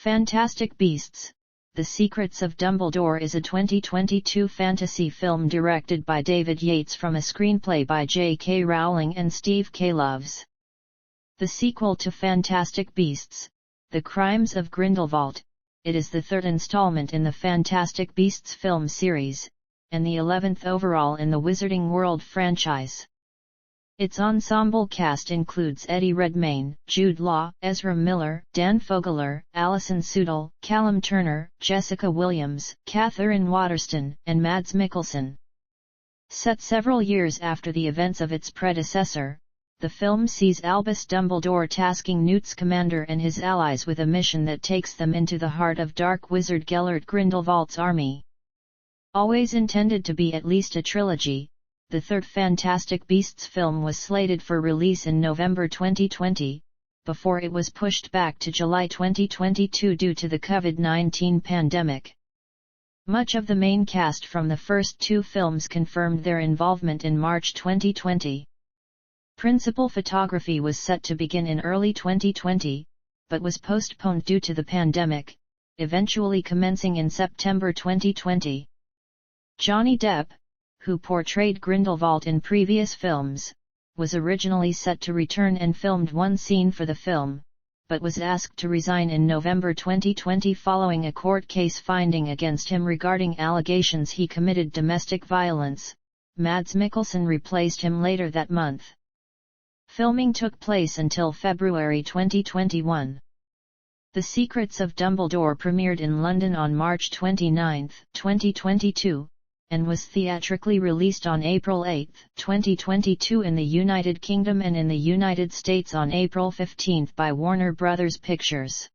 Fantastic Beasts: The Secrets of Dumbledore is a 2022 fantasy film directed by David Yates from a screenplay by J.K. Rowling and Steve K. Loves. The sequel to Fantastic Beasts: The Crimes of Grindelwald, it is the third installment in the Fantastic Beasts film series, and the 11th overall in the Wizarding World franchise. Its ensemble cast includes Eddie Redmayne, Jude Law, Ezra Miller, Dan Fogler, Alison Sudol, Callum Turner, Jessica Williams, Catherine Waterston, and Mads Mikkelsen. Set several years after the events of its predecessor, the film sees Albus Dumbledore tasking Newt Scamander and his allies with a mission that takes them into the heart of Dark Wizard Gellert Grindelwald's army. Always intended to be at least a trilogy, the third Fantastic Beasts film was slated for release in November 2020, before it was pushed back to July 2022 due to the COVID-19 pandemic. Much of the main cast from the first two films confirmed their involvement in March 2020. Principal photography was set to begin in early 2020, but was postponed due to the pandemic, eventually commencing in September 2020. Johnny Depp, who portrayed Grindelwald in previous films, was originally set to return and filmed one scene for the film, but was asked to resign in November 2020 following a court case finding against him regarding allegations he committed domestic violence. Mads Mikkelsen replaced him later that month. Filming took place until February 2021. The Secrets of Dumbledore premiered in London on March 29, 2022, and was theatrically released on April 8, 2022 in the United Kingdom and in the United States on April 15 by Warner Bros. Pictures.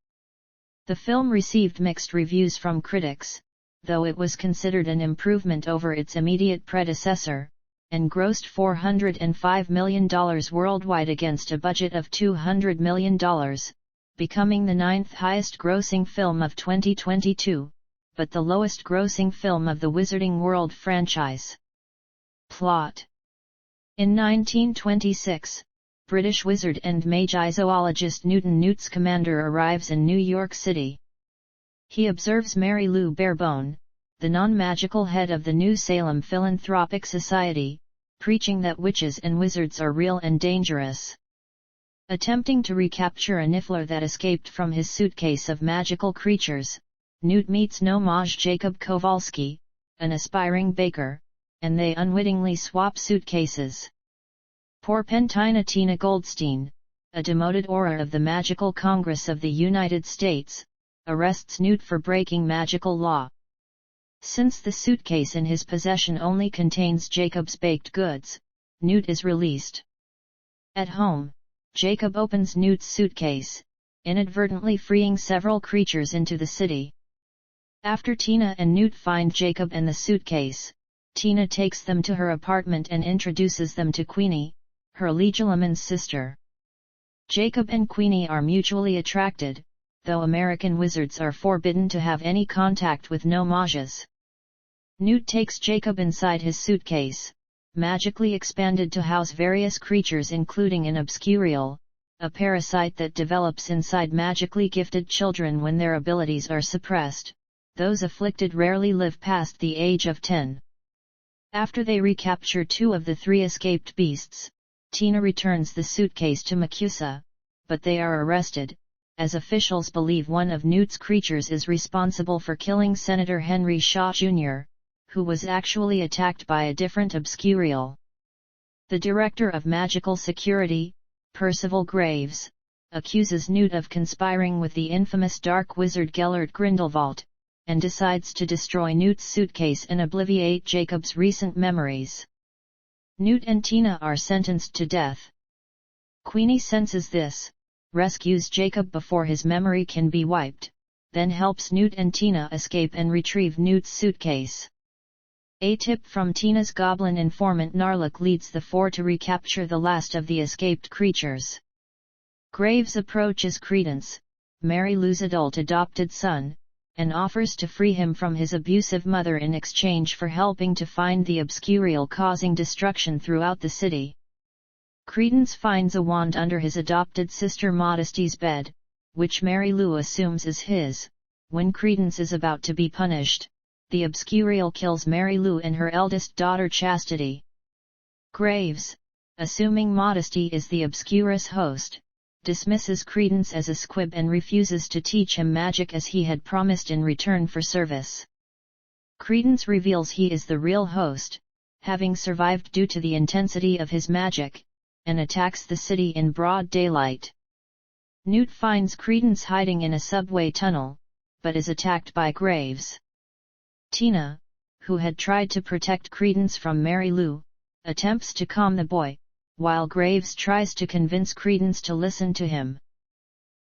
The film received mixed reviews from critics, though it was considered an improvement over its immediate predecessor, and grossed $405 million worldwide against a budget of $200 million, becoming the ninth highest grossing film of 2022. But the lowest grossing film of the Wizarding World franchise. Plot: in 1926, British wizard and magi zoologist Newt Scamander arrives in New York City. He observes Mary Lou Barebone, the non-magical head of the New Salem Philanthropic Society, preaching that witches and wizards are real and dangerous. Attempting to recapture a niffler that escaped from his suitcase of magical creatures, Newt meets no-mage Jacob Kowalski, an aspiring baker, and they unwittingly swap suitcases. Porpentina Tina Goldstein, a demoted auror of the Magical Congress of the United States, arrests Newt for breaking magical law. Since the suitcase in his possession only contains Jacob's baked goods, Newt is released. At home, Jacob opens Newt's suitcase, inadvertently freeing several creatures into the city. After Tina and Newt find Jacob and the suitcase, Tina takes them to her apartment and introduces them to Queenie, her Legilimen's sister. Jacob and Queenie are mutually attracted, though American wizards are forbidden to have any contact with no-mages. Newt takes Jacob inside his suitcase, magically expanded to house various creatures including an obscurial, a parasite that develops inside magically gifted children when their abilities are suppressed. Those afflicted rarely live past the age of 10. After they recapture two of the three escaped beasts, Tina returns the suitcase to MACUSA, but they are arrested, as officials believe one of Newt's creatures is responsible for killing Senator Henry Shaw Jr., who was actually attacked by a different obscurial. The Director of Magical Security, Percival Graves, accuses Newt of conspiring with the infamous Dark Wizard Gellert Grindelwald, and decides to destroy Newt's suitcase and obliviate Jacob's recent memories. Newt and Tina are sentenced to death. Queenie senses this, rescues Jacob before his memory can be wiped, then helps Newt and Tina escape and retrieve Newt's suitcase. A tip from Tina's goblin informant Narlock leads the four to recapture the last of the escaped creatures. Graves approaches Credence, Mary Lou's adopted son, and offers to free him from his abusive mother in exchange for helping to find the obscurial causing destruction throughout the city. Credence finds a wand under his adopted sister Modesty's bed, which Mary Lou assumes is his. When Credence is about to be punished, the Obscurial kills Mary Lou and her eldest daughter Chastity. Graves, assuming Modesty is the Obscurus host, dismisses Credence as a squib and refuses to teach him magic as he had promised in return for service. Credence reveals he is the real host, having survived due to the intensity of his magic, and attacks the city in broad daylight. Newt finds Credence hiding in a subway tunnel, but is attacked by Graves. Tina, who had tried to protect Credence from Mary Lou, attempts to calm the boy, while Graves tries to convince Credence to listen to him.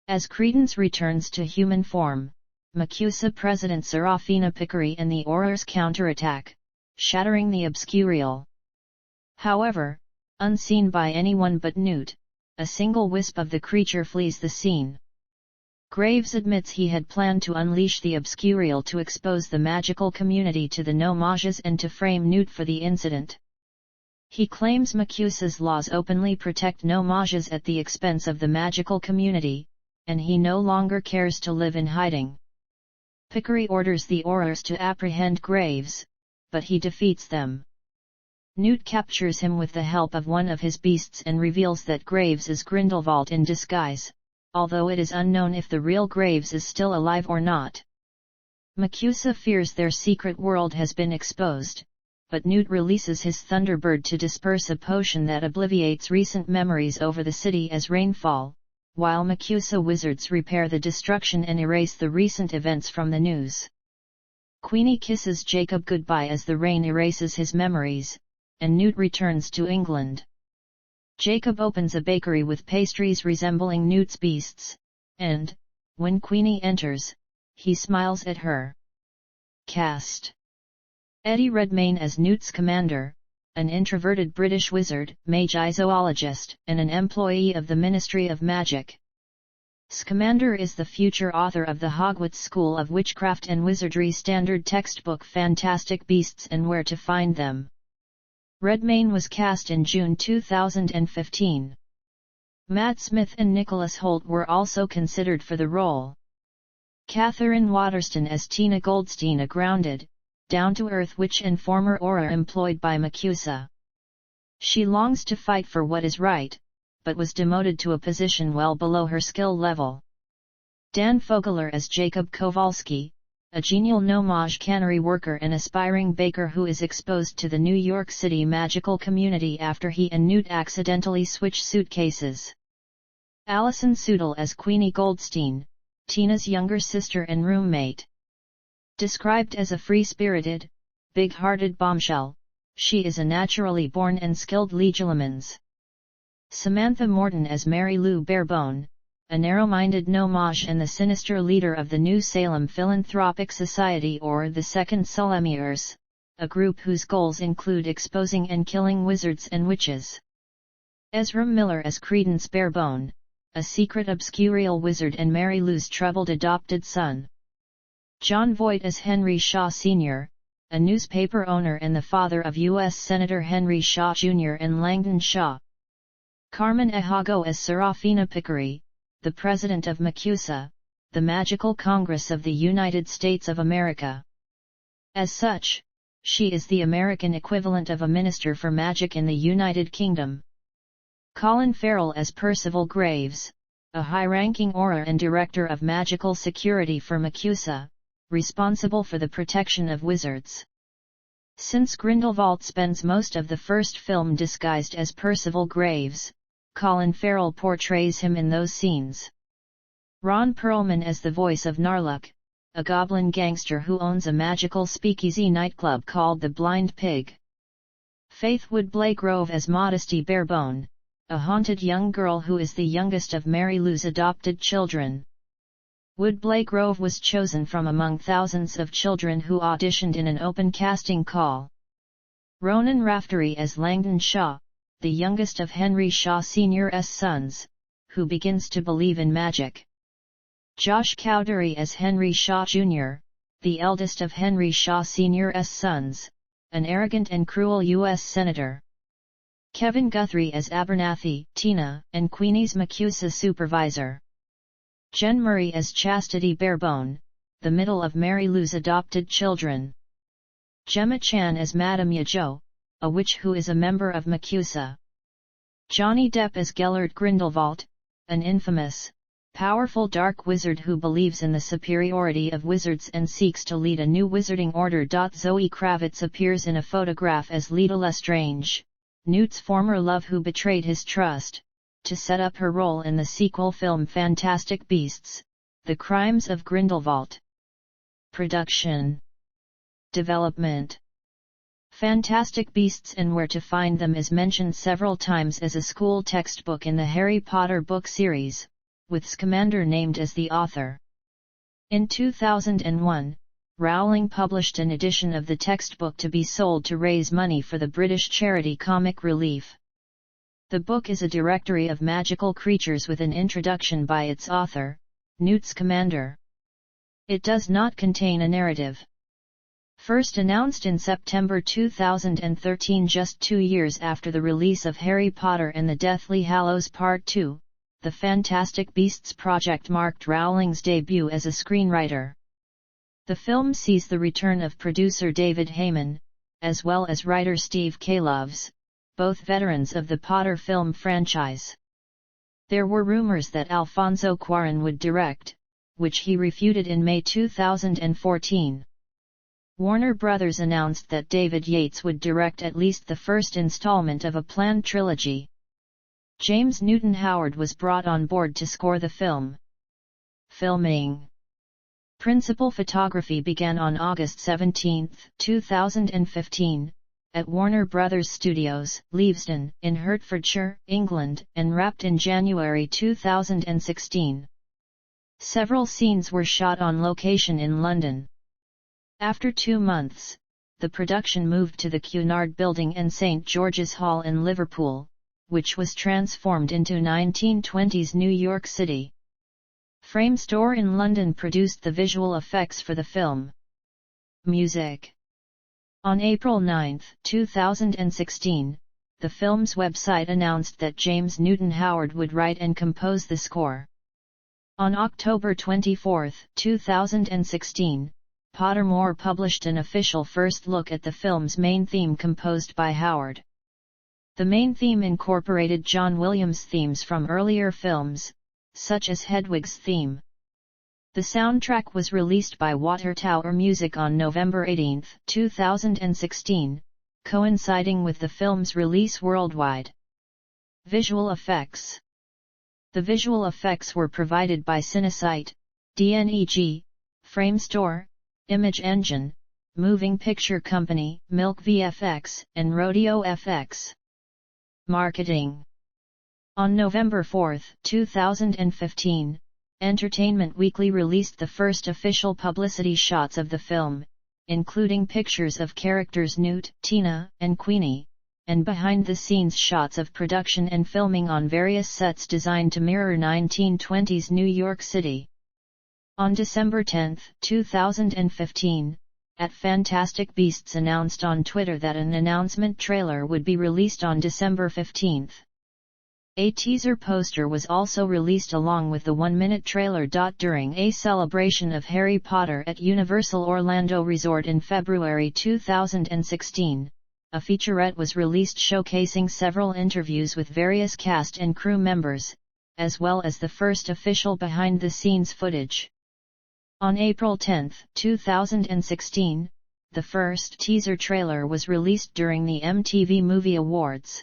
As Credence returns to human form, MACUSA President Serafina Picquery and the Aurors counterattack, shattering the Obscurial. However, unseen by anyone but Newt, a single wisp of the creature flees the scene. Graves admits he had planned to unleash the Obscurial to expose the magical community to the No-Mages and to frame Newt for the incident. He claims MACUSA's laws openly protect No-Mages at the expense of the magical community, and he no longer cares to live in hiding. Picquery orders the Aurors to apprehend Graves, but he defeats them. Newt captures him with the help of one of his beasts and reveals that Graves is Grindelwald in disguise, although it is unknown if the real Graves is still alive or not. MACUSA fears their secret world has been exposed, but Newt releases his Thunderbird to disperse a potion that obliviates recent memories over the city as rainfall, while MACUSA wizards repair the destruction and erase the recent events from the news. Queenie kisses Jacob goodbye as the rain erases his memories, and Newt returns to England. Jacob opens a bakery with pastries resembling Newt's beasts, and, when Queenie enters, he smiles at her. Cast: Eddie Redmayne as Newt's commander, an introverted British wizard, mage-zoologist, and an employee of the Ministry of Magic. Scamander is the future author of the Hogwarts School of Witchcraft and Wizardry standard textbook Fantastic Beasts and Where to Find Them. Redmayne was cast in June 2015. Matt Smith and Nicholas Hoult were also considered for the role. Catherine Waterston as Tina Goldstein, a grounded, down-to-earth witch and former Auror employed by MACUSA. She longs to fight for what is right, but was demoted to a position well below her skill level. Dan Fogler as Jacob Kowalski, a genial No-Mage cannery worker and aspiring baker who is exposed to the New York City magical community after he and Newt accidentally switch suitcases. Alison Sudol as Queenie Goldstein, Tina's younger sister and roommate. Described as a free-spirited, big-hearted bombshell, she is a naturally born and skilled legilimens. Samantha Morton as Mary Lou Barebone, a narrow-minded No-Mage and the sinister leader of the New Salem Philanthropic Society or the Second Solemiers, a group whose goals include exposing and killing wizards and witches. Ezra Miller as Credence Barebone, a secret obscurial wizard and Mary Lou's troubled adopted son. John Voight as Henry Shaw Sr., a newspaper owner and the father of U.S. Senator Henry Shaw Jr. and Langdon Shaw. Carmen Ejago as Serafina Picquery, the president of MACUSA, the Magical Congress of the United States of America. As such, she is the American equivalent of a minister for magic in the United Kingdom. Colin Farrell as Percival Graves, a high-ranking Auror and director of magical security for MACUSA, responsible for the protection of wizards. Since Grindelwald spends most of the first film disguised as Percival Graves, Colin Farrell portrays him in those scenes. Ron Perlman as the voice of Narlock, a goblin gangster who owns a magical speakeasy nightclub called the Blind Pig. Faith Woodblay-Grove as Modesty Barebone, a haunted young girl who is the youngest of Mary Lou's adopted children. Woodblay-Grove was chosen from among thousands of children who auditioned in an open casting call. Ronan Raftery as Langdon Shaw, the youngest of Henry Shaw Sr.'s sons, who begins to believe in magic. Josh Cowdery as Henry Shaw Jr., the eldest of Henry Shaw Sr.'s sons, an arrogant and cruel U.S. Senator. Kevin Guthrie as Abernathy, Tina, and Queenie's MACUSA supervisor. Jen Murray as Chastity Barebone, the middle of Mary Lou's adopted children. Gemma Chan as Madame Yajo, a witch who is a member of MACUSA. Johnny Depp as Gellert Grindelwald, an infamous, powerful dark wizard who believes in the superiority of wizards and seeks to lead a new wizarding order. Zoe Kravitz appears in a photograph as Leta Lestrange, Newt's former love who betrayed his trust, to set up her role in the sequel film Fantastic Beasts: The Crimes of Grindelwald. Production. Development. Fantastic Beasts and Where to Find Them is mentioned several times as a school textbook in the Harry Potter book series, with Scamander named as the author. In 2001, Rowling published an edition of the textbook to be sold to raise money for the British charity Comic Relief. The book is a directory of magical creatures with an introduction by its author, Newt Scamander. It does not contain a narrative. First announced in September 2013, just 2 years after the release of Harry Potter and the Deathly Hallows Part 2, the Fantastic Beasts project marked Rowling's debut as a screenwriter. The film sees the return of producer David Heyman, as well as writer Steve Kloves, both veterans of the Potter film franchise. There were rumors that Alfonso Cuarón would direct, which he refuted in May 2014. Warner Brothers announced that David Yates would direct at least the first installment of a planned trilogy. James Newton Howard was brought on board to score the film. Filming. Principal photography began on August 17, 2015, at Warner Brothers Studios, Leavesden, in Hertfordshire, England, and wrapped in January 2016. Several scenes were shot on location in London. After 2 months, the production moved to the Cunard Building and St George's Hall in Liverpool, which was transformed into 1920s New York City. Frame Store in London produced the visual effects for the film. Music. On April 9, 2016, the film's website announced that James Newton Howard would write and compose the score. On October 24, 2016, Pottermore published an official first look at the film's main theme composed by Howard. The main theme incorporated John Williams themes from earlier films, such as Hedwig's theme. The soundtrack was released by Water Tower Music on November 18, 2016, coinciding with the film's release worldwide. Visual effects. The visual effects were provided by Cinesite, DNEG, Frame Store, Image Engine, Moving Picture Company, Milk VFX, and Rodeo FX. Marketing. On November 4, 2015, Entertainment Weekly released the first official publicity shots of the film, including pictures of characters Newt, Tina, and Queenie, and behind-the-scenes shots of production and filming on various sets designed to mirror 1920s New York City. On December 10, 2015, at Fantastic Beasts announced on Twitter that an announcement trailer would be released on December 15. A teaser poster was also released along with the 1-minute trailer. During a celebration of Harry Potter at Universal Orlando Resort in February 2016, a featurette was released showcasing several interviews with various cast and crew members, as well as the first official behind-the-scenes footage. On April 10, 2016, the first teaser trailer was released during the MTV Movie Awards.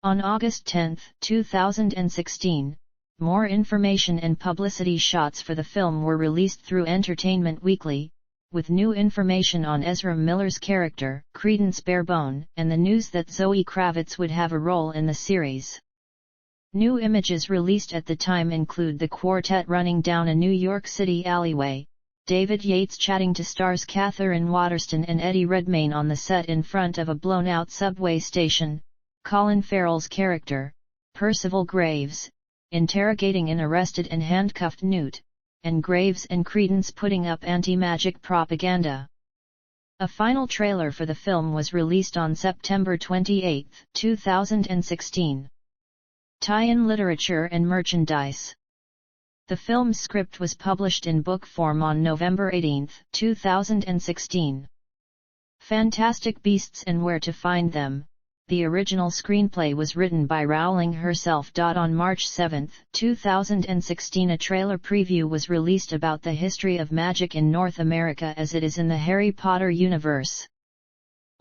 On August 10, 2016, more information and publicity shots for the film were released through Entertainment Weekly, with new information on Ezra Miller's character, Credence Barebone, and the news that Zoe Kravitz would have a role in the series. New images released at the time include the quartet running down a New York City alleyway, David Yates chatting to stars Catherine Waterston and Eddie Redmayne on the set in front of a blown-out subway station, Colin Farrell's character, Percival Graves, interrogating an arrested and handcuffed Newt, and Graves and Credence putting up anti-magic propaganda. A final trailer for the film was released on September 28, 2016. Tie-in literature and merchandise. The film's script was published in book form on November 18, 2016. Fantastic Beasts and Where to Find Them. The original screenplay was written by Rowling herself. On March 7, 2016, a trailer preview was released about the history of magic in North America as it is in the Harry Potter universe.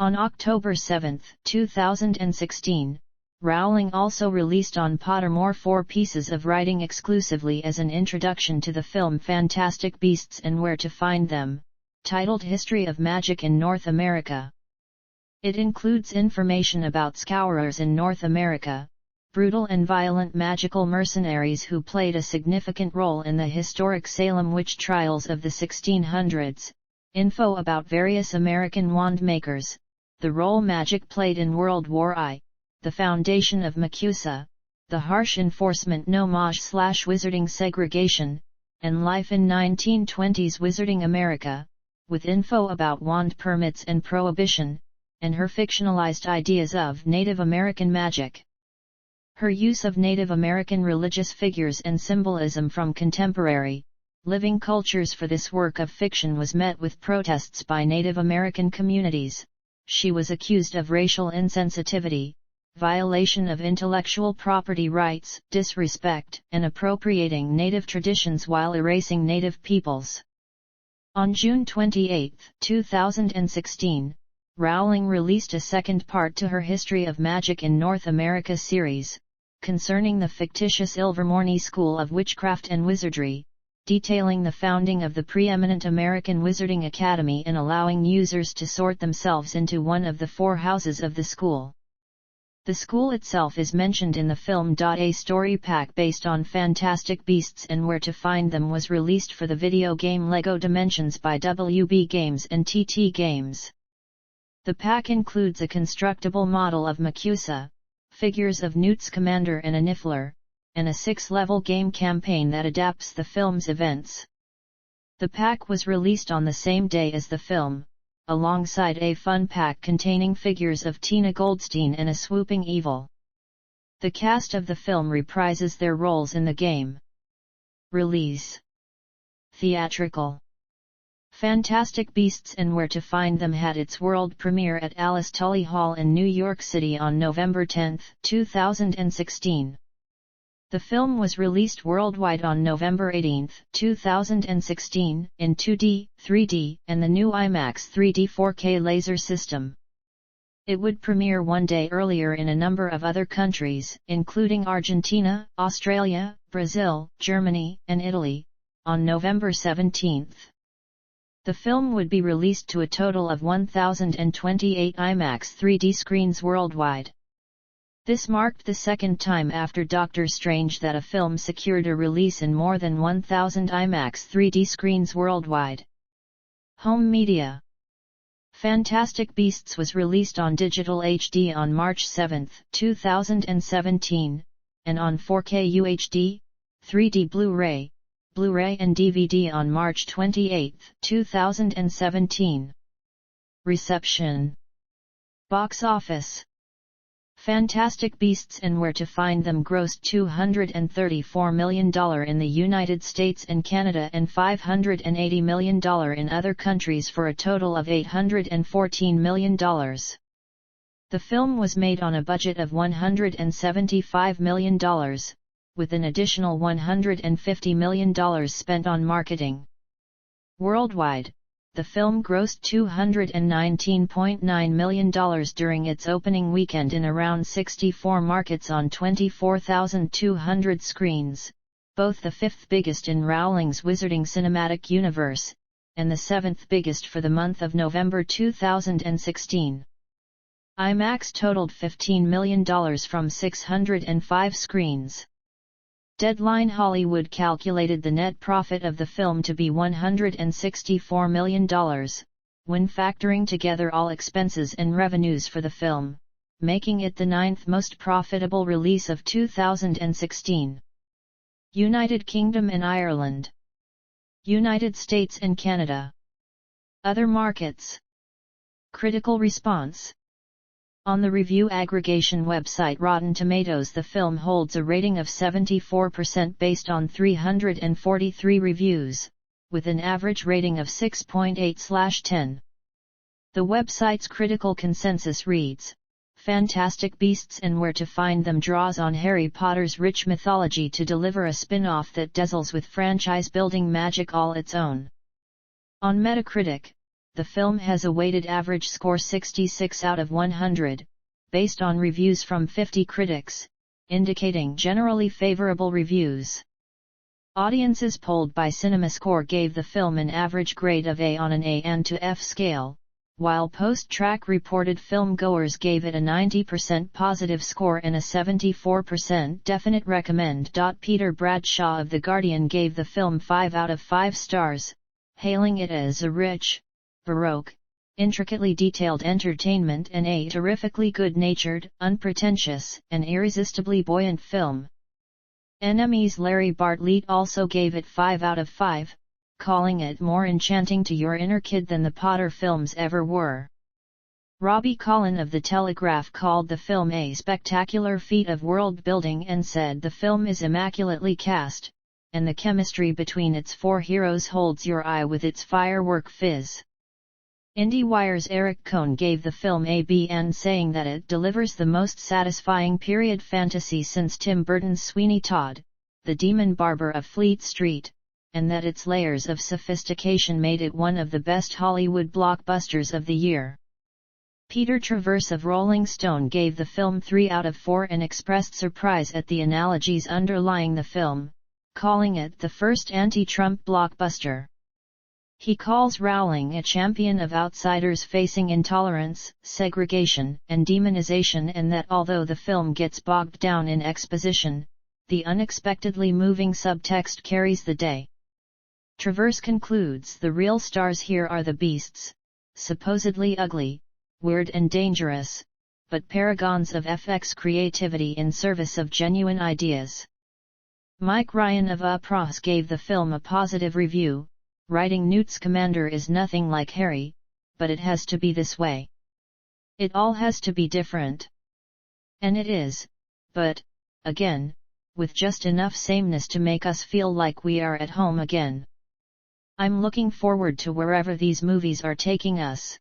On October 7, 2016, Rowling also released on Pottermore 4 pieces of writing exclusively as an introduction to the film Fantastic Beasts and Where to Find Them, titled History of Magic in North America. It includes information about Scourers in North America, brutal and violent magical mercenaries who played a significant role in the historic Salem witch trials of the 1600s, info about various American wand makers, the role magic played in World War I, the foundation of MACUSA, the harsh enforcement no-maj/wizarding segregation, and life in 1920s Wizarding America, with info about wand permits and prohibition, and her fictionalized ideas of Native American magic. Her use of Native American religious figures and symbolism from contemporary, living cultures for this work of fiction was met with protests by Native American communities. She was accused of racial insensitivity, violation of intellectual property rights, disrespect, and appropriating Native traditions while erasing Native peoples. On June 28, 2016, Rowling released a second part to her History of Magic in North America series, concerning the fictitious Ilvermorny School of Witchcraft and Wizardry, detailing the founding of the preeminent American Wizarding Academy and allowing users to sort themselves into one of the 4 houses of the school. The school itself is mentioned in the film. A story pack based on Fantastic Beasts and Where to Find Them was released for the video game LEGO Dimensions by WB Games and TT Games. The pack includes a constructible model of MACUSA, figures of Newt Scamander and a Niffler, and a 6-level game campaign that adapts the film's events. The pack was released on the same day as the film, alongside a fun pack containing figures of Tina Goldstein and a swooping evil. The cast of the film reprises their roles in the game. Release. Theatrical. Fantastic Beasts and Where to Find Them had its world premiere at Alice Tully Hall in New York City on November 10, 2016. The film was released worldwide on November 18, 2016, in 2D, 3D, and the new IMAX 3D 4K laser system. It would premiere one day earlier in a number of other countries, including Argentina, Australia, Brazil, Germany, and Italy, on November 17. The film would be released to a total of 1,028 IMAX 3D screens worldwide. This marked the second time after Doctor Strange that a film secured a release in more than 1,000 IMAX 3D screens worldwide. Home media. Fantastic Beasts was released on digital HD on March 7, 2017, and on 4K UHD, 3D Blu-ray, and DVD on March 28, 2017. Reception. Box office. Fantastic Beasts and Where to Find Them grossed $234 million in the United States and Canada and $580 million in other countries for a total of $814 million. The film was made on a budget of $175 million, with an additional $150 million spent on marketing. Worldwide, the film grossed $219.9 million during its opening weekend in around 64 markets on 24,200 screens, both the 5th biggest in Rowling's Wizarding Cinematic Universe, and the 7th biggest for the month of November 2016. IMAX totaled $15 million from 605 screens. Deadline Hollywood calculated the net profit of the film to be $164 million, when factoring together all expenses and revenues for the film, making it the 9th most profitable release of 2016. United Kingdom and Ireland. United States and Canada. Other markets. Critical response. On the review aggregation website Rotten Tomatoes, the film holds a rating of 74% based on 343 reviews, with an average rating of 6.8/10. The website's critical consensus reads, "Fantastic Beasts and Where to Find Them draws on Harry Potter's rich mythology to deliver a spin-off that dazzles with franchise-building magic all its own." On Metacritic, the film has a weighted average score 66 out of 100, based on reviews from 50 critics, indicating generally favorable reviews. Audiences polled by CinemaScore gave the film an average grade of A on an A and to F scale, while Post-Track reported filmgoers gave it a 90% positive score and a 74% definite recommend. Peter Bradshaw of The Guardian gave the film 5 out of 5 stars, hailing it as a rich, baroque, intricately detailed entertainment and a terrifically good-natured, unpretentious, and irresistibly buoyant film. NME's Larry Bartlett also gave it 5 out of 5, calling it more enchanting to your inner kid than the Potter films ever were. Robbie Collin of The Telegraph called the film a spectacular feat of world-building and said the film is immaculately cast, and the chemistry between its four heroes holds your eye with its firework fizz. IndieWire's Eric Cohn gave the film a B, and saying that it delivers the most satisfying period fantasy since Tim Burton's Sweeney Todd, The Demon Barber of Fleet Street, and that its layers of sophistication made it one of the best Hollywood blockbusters of the year. Peter Travers of Rolling Stone gave the film 3 out of 4 and expressed surprise at the analogies underlying the film, calling it the first anti-Trump blockbuster. He calls Rowling a champion of outsiders facing intolerance, segregation, and demonization, and that although the film gets bogged down in exposition, the unexpectedly moving subtext carries the day. Travers concludes the real stars here are the beasts, supposedly ugly, weird and dangerous, but paragons of FX creativity in service of genuine ideas. Mike Ryan of Upros gave the film a positive review, writing Newt Scamander is nothing like Harry, but it has to be this way. It all has to be different. And it is, but, again, with just enough sameness to make us feel like we are at home again. I'm looking forward to wherever these movies are taking us.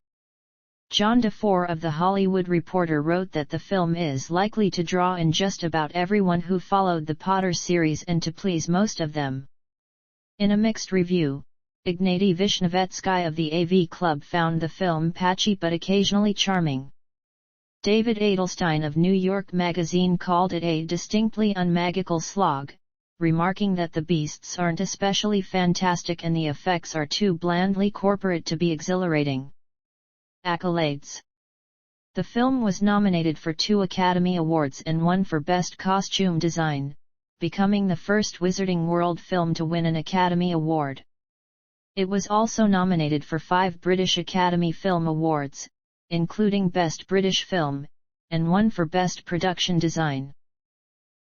John DeFore of The Hollywood Reporter wrote that the film is likely to draw in just about everyone who followed the Potter series and to please most of them. In a mixed review, Ignatiy Vishnevetsky of the AV Club found the film patchy but occasionally charming. David Edelstein of New York Magazine called it a distinctly unmagical slog, remarking that the beasts aren't especially fantastic and the effects are too blandly corporate to be exhilarating. Accolades. The film was nominated for 2 Academy Awards and 1 for Best Costume Design, becoming the first Wizarding World film to win an Academy Award. It was also nominated for 5 British Academy Film Awards, including Best British Film, and 1 for Best Production Design.